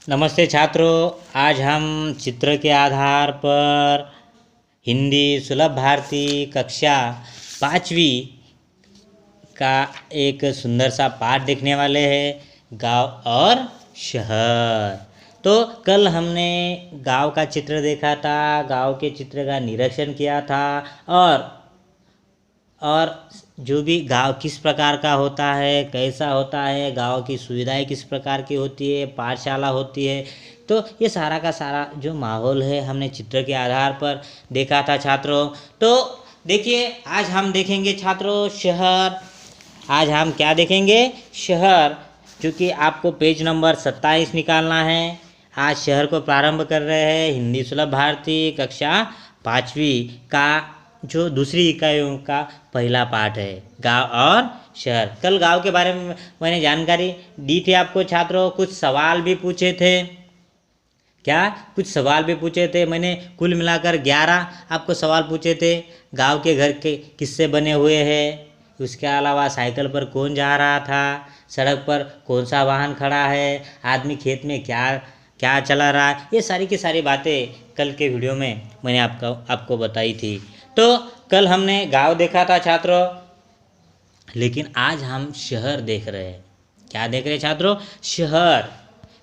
नमस्ते छात्रों, आज हम चित्र के आधार पर हिंदी सुलभ भारती कक्षा 5वीं का एक सुंदर सा पाठ देखने वाले हैं, गांव और शहर। तो कल हमने गांव का चित्र देखा था, गांव के चित्र का निरीक्षण किया था और जो भी गांव किस प्रकार का होता है, कैसा होता है, गांव की सुविधाएं किस प्रकार की होती है, पाठशाला होती है। तो ये सारा का सारा जो माहौल है हमने चित्र के आधार पर देखा था छात्रों। तो देखिए, आज हम देखेंगे छात्रों शहर। आज हम क्या देखेंगे? शहर। क्योंकि आपको पेज नंबर 27 निकालना है। आज शहर को प्रारंभ कर रहे हैं हिंदी सुलभ भारती कक्षा 5वीं का जो दूसरी इकाइयों का पहला पाठ है, गांव और शहर। कल गांव के बारे में मैंने जानकारी दी थी आपको छात्रों, कुछ सवाल भी पूछे थे। क्या कुछ सवाल भी पूछे थे मैंने? कुल मिलाकर 11 आपको सवाल पूछे थे। गांव के घर के किससे बने हुए हैं, उसके अलावा साइकिल पर कौन जा रहा था, सड़क पर कौन सा वाहन खड़ा है, आदमी खेत में क्या क्या चला रहा है। ये सारी की सारी बातें कल के वीडियो में मैंने आपको बताई थी। तो कल हमने गांव देखा था छात्रों, लेकिन आज हम शहर देख रहे हैं। क्या देख रहे हैं छात्रों? शहर।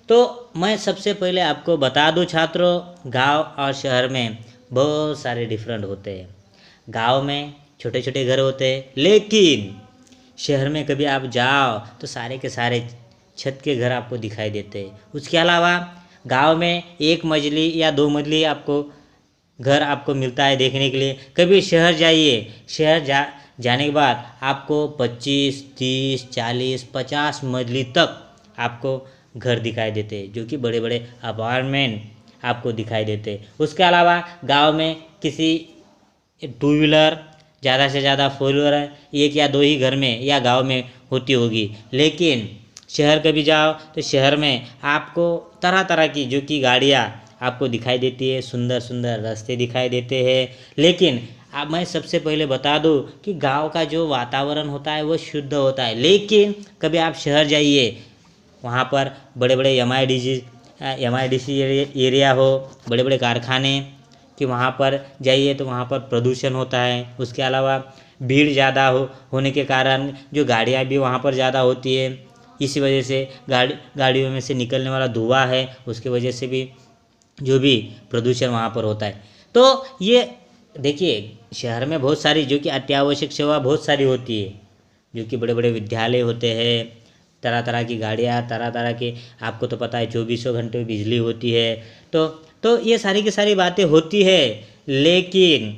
तो मैं सबसे पहले आपको बता दूं छात्रों, गांव और शहर में बहुत सारे डिफरेंट होते हैं। गांव में छोटे छोटे घर होते हैं, लेकिन शहर में कभी आप जाओ तो सारे के सारे छत के घर आपको दिखाई देते हैं। उसके अलावा गांव में एक मंजिली या 2 मंजिली आपको घर आपको मिलता है देखने के लिए। कभी शहर जाइए, शहर जाने के बाद आपको 25, 30, 40, 50 मंजिली तक आपको घर दिखाई देते हैं, जो कि बड़े बड़े अपार्टमेंट आपको दिखाई देते हैं। उसके अलावा गांव में किसी 2 व्हीलर, ज़्यादा से ज़्यादा 4 व्हीलर 1 या 2 ही घर में या गांव में होती होगी। लेकिन शहर कभी जाओ तो शहर में आपको तरह तरह की जो कि गाड़ियाँ आपको दिखाई देती है, सुंदर सुंदर रास्ते दिखाई देते हैं। लेकिन अब मैं सबसे पहले बता दूं कि गांव का जो वातावरण होता है वो शुद्ध होता है। लेकिन कभी आप शहर जाइए, वहाँ पर बड़े बड़े MIDC एरिया हो, बड़े बड़े कारखाने कि वहाँ पर जाइए तो वहाँ पर प्रदूषण होता है। उसके अलावा भीड़ ज़्यादा होने के कारण जो गाड़ियाँ भी वहाँ पर ज़्यादा होती है, इसी वजह से गाड़ियों में से निकलने वाला धुआं है, उसकी वजह से भी जो भी प्रदूषण वहाँ पर होता है। तो ये देखिए, शहर में बहुत सारी जो कि अत्यावश्यक सेवा बहुत सारी होती है, जो कि बड़े बड़े विद्यालय होते हैं, तरह तरह की गाड़ियाँ, तरह तरह के, आपको तो पता है 24 घंटे बिजली होती है। तो ये सारी की सारी बातें होती है। लेकिन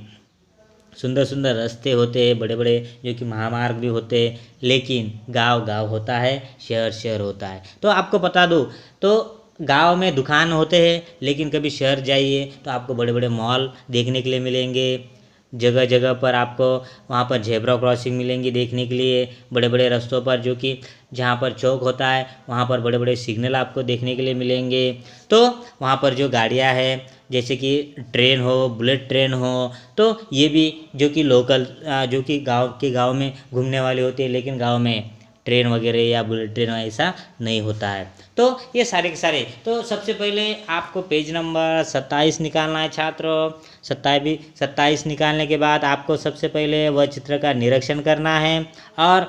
सुंदर सुंदर रास्ते होते हैं, बड़े बड़े जो कि महामार्ग भी होते हैं। लेकिन गांव गांव होता है, शहर शहर होता है। तो आपको बता दूं, तो गांव में दुकान होते हैं, लेकिन कभी शहर जाइए तो आपको बड़े बड़े मॉल देखने के लिए मिलेंगे। जगह जगह पर आपको वहाँ पर झेब्रा क्रॉसिंग मिलेंगी देखने के लिए। बड़े बड़े रास्तों पर जो कि जहाँ पर चौक होता है वहाँ पर बड़े बड़े सिग्नल आपको देखने के लिए मिलेंगे। तो वहाँ पर जो गाड़ियाँ हैं, जैसे कि ट्रेन हो, बुलेट ट्रेन हो, तो ये भी जो कि लोकल जो कि गांव में घूमने वाली होती है। लेकिन गांव में ट्रेन वगैरह या बुलेट ट्रेन ऐसा नहीं होता है। तो ये सारे के सारे, तो सबसे पहले आपको पेज नंबर 27 निकालना है छात्रों। 27 निकालने के बाद आपको सबसे पहले वह चित्र का निरीक्षण करना है। और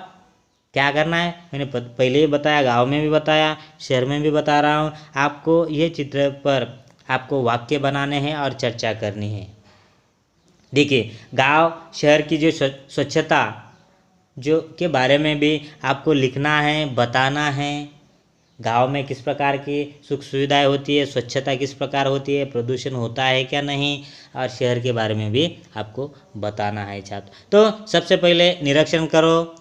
क्या करना है मैंने पहले ही बताया, गांव में भी बताया, शहर में भी बता रहा हूँ आपको। ये चित्र पर आपको वाक्य बनाने हैं और चर्चा करनी है। देखिए, गांव शहर की जो स्वच्छता जो के बारे में भी आपको लिखना है, बताना है। गांव में किस प्रकार की सुख सुविधाएं होती है, स्वच्छता किस प्रकार होती है, प्रदूषण होता है क्या नहीं, और शहर के बारे में भी आपको बताना है छात्र। तो सबसे पहले निरीक्षण करो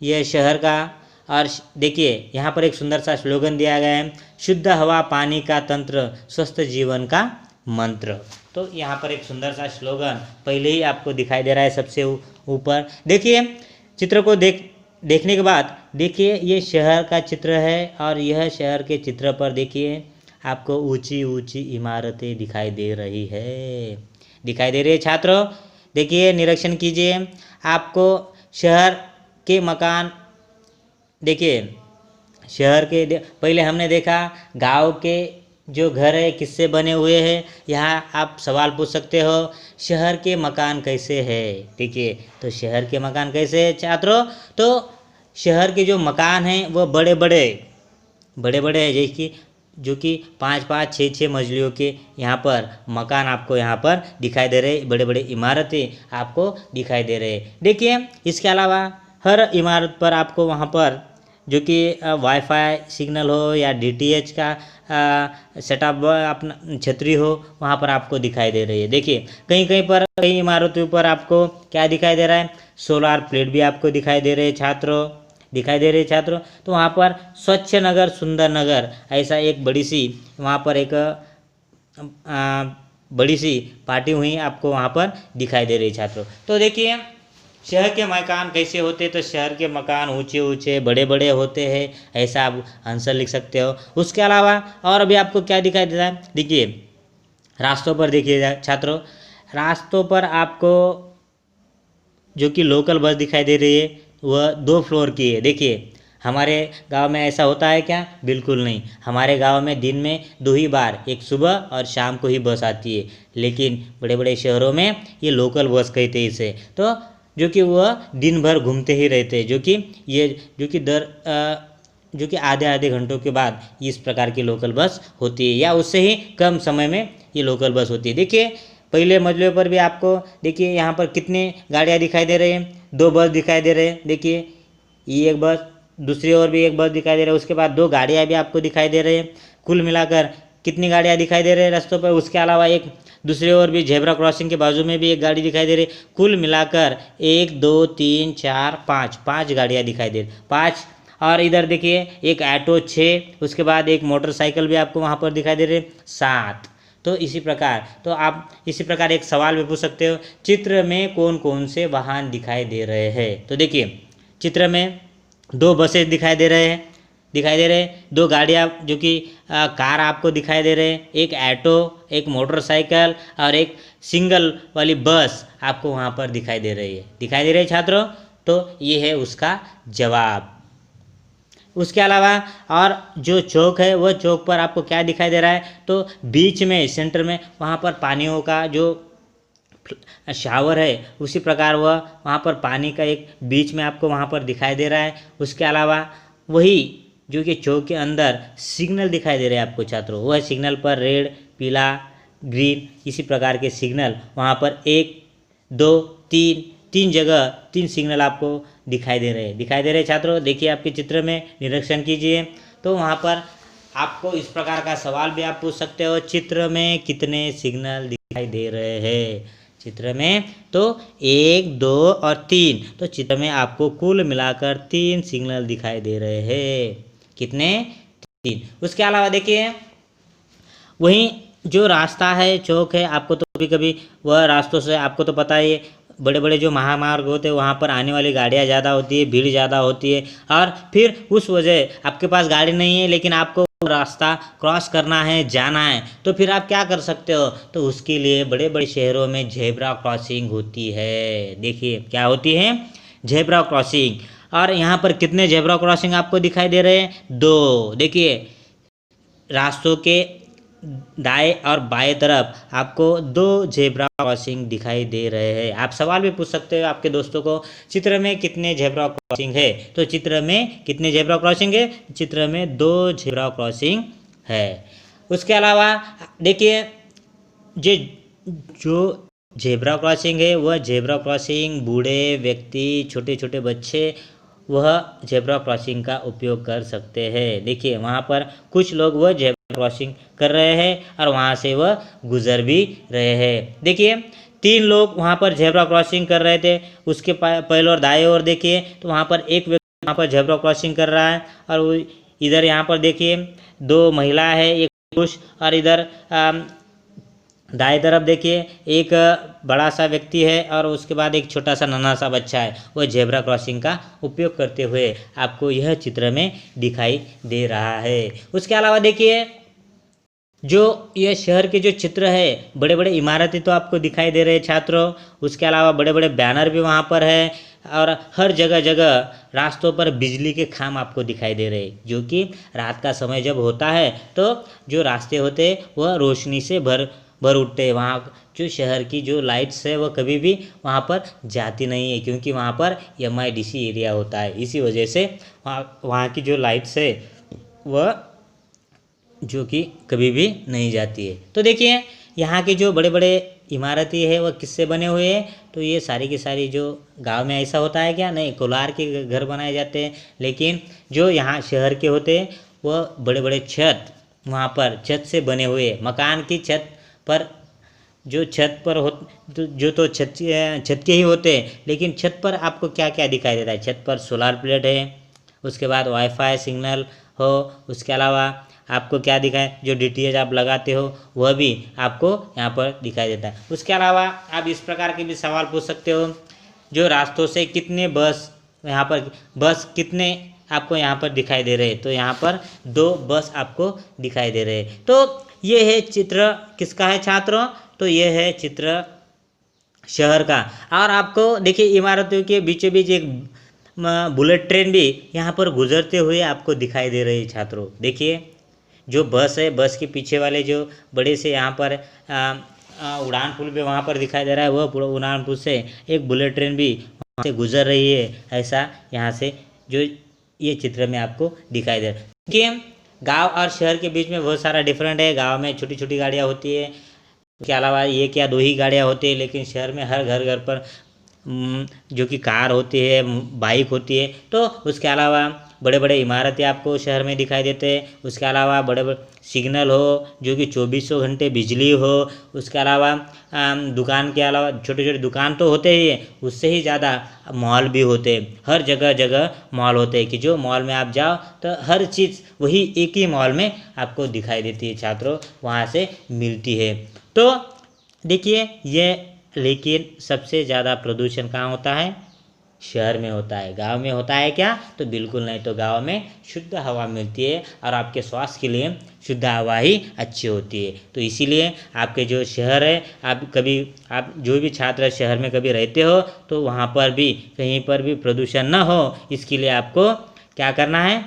ये शहर का। और देखिए, यहाँ पर एक सुंदर सा स्लोगन दिया गया है, शुद्ध हवा पानी का तंत्र, स्वस्थ जीवन का मंत्र। तो यहाँ पर एक सुंदर सा स्लोगन पहले ही आपको दिखाई दे रहा है सबसे ऊपर। देखिए, चित्र को देखने के बाद देखिए, ये शहर का चित्र है और यह शहर के चित्र पर देखिए आपको ऊंची ऊंची इमारतें दिखाई दे रही है छात्रों। देखिए, निरीक्षण कीजिए। आपको शहर के मकान, देखिए शहर के पहले हमने देखा गांव के जो घर है किससे बने हुए हैं, यहाँ आप सवाल पूछ सकते हो। शहर के मकान कैसे है, देखिए तो शहर के मकान कैसे है छात्रों, तो शहर के जो मकान हैं वो बड़े बड़े हैं, जैसे कि जो कि 5-5 6-6 मंजिलों के यहाँ पर मकान आपको यहाँ पर दिखाई दे रहे, बड़े बड़े इमारतें आपको दिखाई दे रहे। देखिए इसके अलावा हर इमारत पर आपको वहाँ पर जो कि वाईफाई सिग्नल हो या डीटीएच का सेटअप अपना छतरी हो, वहाँ पर आपको दिखाई दे रही है। देखिए कहीं कहीं पर कई इमारतों पर आपको क्या दिखाई दे रहा है, सोलार प्लेट भी आपको दिखाई दे रहे छात्रों। तो वहाँ पर स्वच्छ नगर सुंदर नगर ऐसा एक बड़ी सी वहाँ पर एक बड़ी सी पार्टी हुई आपको वहाँ पर दिखाई दे रही छात्रों। तो देखिए शहर के मकान कैसे होते, तो शहर के मकान ऊंचे ऊंचे बड़े बड़े होते हैं, ऐसा आप आंसर लिख सकते हो। उसके अलावा और अभी आपको क्या दिखाई देता है, देखिए रास्तों पर देखिए छात्रों, रास्तों पर आपको जो कि लोकल बस दिखाई दे रही है वह 2 फ्लोर की है। देखिए हमारे गांव में ऐसा होता है क्या, बिल्कुल नहीं। हमारे गांव में दिन में 2 ही बार, एक सुबह और शाम को ही बस आती है, लेकिन बड़े बड़े शहरों में ये लोकल बस कहते हैं इसे, तो जो कि वह दिन भर घूमते ही रहते हैं, जो कि ये जो कि जो कि आधे घंटों के बाद इस प्रकार की लोकल बस होती है, या उससे ही कम समय में ये लोकल बस होती है। देखिए पहले मंजिलों पर भी आपको देखिए यहाँ पर कितनी गाड़ियाँ दिखाई दे रही हैं, 2 बस दिखाई दे रहे हैं। देखिए ये एक बस, दूसरी ओर भी एक बस दिखाई दे रहा है, उसके बाद 2 गाड़ियाँ भी आपको दिखाई दे रही हैं। कुल मिलाकर कितनी गाड़ियाँ दिखाई दे रही है रास्तों पर। उसके अलावा एक दूसरी ओर भी जेब्रा क्रॉसिंग के बाजू में भी एक गाड़ी दिखाई दे रही है। कुल मिलाकर 1 2 3 4 5 गाड़ियाँ दिखाई दे रही, 5। और इधर देखिए एक ऑटो 6, उसके बाद एक मोटरसाइकिल भी आपको वहाँ पर दिखाई दे रही है 7। तो इसी प्रकार एक सवाल भी पूछ सकते हो, चित्र में कौन कौन से वाहन दिखाई दे रहे हैं। तो देखिए चित्र में 2 बसें दिखाई दे रहे हैं, 2 गाड़ियाँ जो कि कार आपको दिखाई दे रहे हैं, एक ऑटो, एक मोटरसाइकिल और एक सिंगल वाली बस आपको वहाँ पर दिखाई दे रही है छात्रों। तो ये है उसका जवाब। उसके अलावा और जो चौक है वह चौक पर आपको क्या दिखाई दे रहा है, तो बीच में सेंटर में वहाँ पर पानियों का जो शावर है उसी प्रकार वह वहाँ पर पानी का एक बीच में आपको वहाँ पर दिखाई दे रहा है। उसके अलावा वही जो कि चौक के अंदर सिग्नल दिखाई दे रहे हैं आपको छात्रों, वह सिग्नल पर रेड पीला ग्रीन इसी प्रकार के सिग्नल वहाँ पर 1 2 3 जगह 3 सिग्नल आपको दिखाई दे रहे छात्रों। देखिए आपके चित्र में निरीक्षण कीजिए, तो वहाँ पर आपको इस प्रकार का सवाल भी आप पूछ सकते हो, चित्र में कितने सिग्नल दिखाई दे रहे हैं। चित्र में तो 1 2 और 3, तो चित्र में आपको कुल मिलाकर 3 सिग्नल दिखाई दे रहे हैं। कितने, 3। उसके अलावा देखिए वहीं जो रास्ता है चौक है, आपको तो कभी कभी वह रास्तों से आपको तो पता ही है, बड़े बड़े जो महामार्ग होते हैं वहाँ पर आने वाली गाड़ियाँ ज़्यादा होती है, भीड़ ज़्यादा होती है, और फिर उस वजह आपके पास गाड़ी नहीं है लेकिन आपको रास्ता क्रॉस करना है, जाना है, तो फिर आप क्या कर सकते हो, तो उसके लिए बड़े बड़े शहरों में जेब्रा क्रॉसिंग होती है। देखिए क्या होती है, जेब्रा क्रॉसिंग। और यहाँ पर कितने जेब्रा क्रॉसिंग आपको दिखाई दे रहे हैं, 2। देखिए रास्तों के दाएं और बाएं तरफ आपको 2 जेब्रा क्रॉसिंग दिखाई दे रहे हैं। आप सवाल भी पूछ सकते हो आपके दोस्तों को, चित्र में कितने जेब्रा क्रॉसिंग है, तो चित्र में कितने जेब्रा क्रॉसिंग है, चित्र में 2 जेब्रा क्रॉसिंग है। उसके अलावा देखिए जो जेब्रा क्रॉसिंग है वह जेब्रा क्रॉसिंग बूढ़े व्यक्ति छोटे छोटे बच्चे वह जेब्रा क्रॉसिंग का उपयोग कर सकते हैं। देखिए वहाँ पर कुछ लोग वह जेब्रा क्रॉसिंग कर रहे हैं और वहाँ से वह गुजर भी रहे हैं। देखिए 3 लोग वहाँ पर जेब्रा क्रॉसिंग कर रहे थे, उसके पहले और दाएं ओर देखिए तो वहाँ पर एक व्यक्ति वहाँ पर जेब्रा क्रॉसिंग कर रहा है, और वो इधर यहाँ पर देखिए 2 महिला है, एक पुरुष, और इधर दाएं तरफ देखिए एक बड़ा सा व्यक्ति है और उसके बाद एक छोटा सा नन्हा सा बच्चा है, वह जेब्रा क्रॉसिंग का उपयोग करते हुए आपको यह चित्र में दिखाई दे रहा है। उसके अलावा देखिए जो यह शहर के जो चित्र है, बड़े बड़े इमारतें तो आपको दिखाई दे रहे हैं छात्रों, उसके अलावा बड़े बड़े बैनर भी वहाँ पर है, और हर जगह जगह रास्तों पर बिजली के खाम आपको दिखाई दे रहे हैं, जो कि रात का समय जब होता है तो जो रास्ते होते हैं वह रोशनी से भर उठते हैं। वहाँ जो शहर की जो लाइट्स है वह कभी भी वहाँ पर जाती नहीं है, क्योंकि वहाँ पर MIDC एरिया होता है। इसी वजह से वहाँ की जो लाइट्स है वह जो कि कभी भी नहीं जाती है। तो देखिए यहाँ के जो बड़े बड़े इमारतें है वह किससे बने हुए हैं, तो ये सारी की सारी जो गांव में ऐसा होता है क्या, नहीं, कोलार के घर बनाए जाते हैं। लेकिन जो यहाँ शहर के होते हैं वह बड़े बड़े छत, वहाँ पर छत से बने हुए मकान की छत पर, जो छत पर हो जो तो छत के ही होते हैं। लेकिन छत पर आपको क्या क्या दिखाई देता है, छत पर सोलार प्लेट है, उसके बाद वाईफाई सिग्नल हो, उसके अलावा आपको क्या दिखाए, जो DTH आप लगाते हो वह भी आपको यहाँ पर दिखाई देता है। उसके अलावा आप इस प्रकार के भी सवाल पूछ सकते हो, जो रास्तों से कितने बस यहाँ पर, बस कितने आपको यहाँ पर दिखाई दे रहे हैं, तो यहाँ पर 2 बस आपको दिखाई दे रहे हैं। तो ये है चित्र किसका है छात्रों, तो ये है चित्र शहर का। और आपको देखिए इमारतों के बीचों बीच एक बुलेट ट्रेन भी यहाँ पर गुजरते हुए आपको दिखाई दे रही है छात्रों। देखिए जो बस है, बस के पीछे वाले जो बड़े से यहाँ पर उड़ान पुल पे वहाँ पर दिखाई दे रहा है, वह पूरा उड़ान पुल से एक बुलेट ट्रेन भी वहाँ से गुजर रही है। ऐसा यहाँ से जो ये चित्र में आपको दिखाई दे रहा है। देखिए गांव और शहर के बीच में बहुत सारा डिफरेंट है। गांव में छोटी छोटी गाड़ियाँ होती है, उसके अलावा ये क्या 2 ही गाड़ियाँ होती है। लेकिन शहर में हर घर घर पर जो कि कार होती है, बाइक होती है। तो उसके अलावा बड़े बड़े इमारतें आपको शहर में दिखाई देते हैं। उसके अलावा बड़े बड़े सिग्नल हो, जो कि 2400 घंटे बिजली हो। उसके अलावा दुकान के अलावा छोटे छोटे दुकान तो होते ही है, उससे ही ज़्यादा मॉल भी होते हैं। हर जगह जगह मॉल होते हैं कि जो मॉल में आप जाओ तो हर चीज़ वही एक ही मॉल में आपको दिखाई देती है छात्रों, वहाँ से मिलती है। तो देखिए ये, लेकिन सबसे ज़्यादा प्रदूषण कहाँ होता है, शहर में होता है। गांव में होता है क्या, तो बिल्कुल नहीं। तो गांव में शुद्ध हवा मिलती है और आपके स्वास्थ्य के लिए शुद्ध हवा ही अच्छी होती है। तो इसीलिए आपके जो शहर है, आप जो भी छात्र शहर में कभी रहते हो तो वहाँ पर भी कहीं पर भी प्रदूषण न हो, इसके लिए आपको क्या करना है,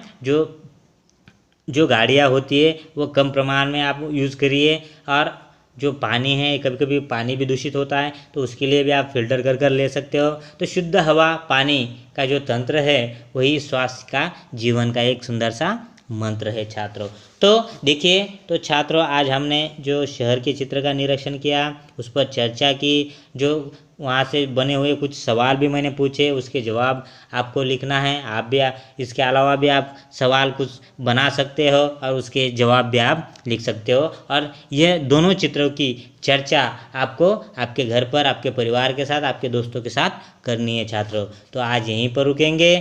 जो गाड़ियाँ होती है वो कम प्रमाण में आप यूज़ करिए। और जो पानी है, कभी कभी पानी भी दूषित होता है, तो उसके लिए भी आप फिल्टर कर ले सकते हो। तो शुद्ध हवा पानी का जो तंत्र है वही स्वास्थ्य का जीवन का एक सुंदर सा मंत्र है छात्रों। तो देखिए, तो छात्रों आज हमने जो शहर के चित्र का निरीक्षण किया, उस पर चर्चा की, जो वहाँ से बने हुए कुछ सवाल भी मैंने पूछे, उसके जवाब आपको लिखना है। आप भी इसके अलावा भी आप सवाल कुछ बना सकते हो और उसके जवाब भी आप लिख सकते हो। और यह दोनों चित्रों की चर्चा आपको आपके घर पर, आपके परिवार के साथ, आपके दोस्तों के साथ करनी है छात्रों। तो आज यहीं पर रुकेंगे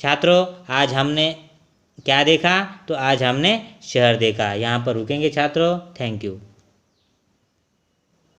छात्रों। आज हमने क्या देखा, तो आज हमने शहर देखा। यहाँ पर रुकेंगे छात्रों। Thank you.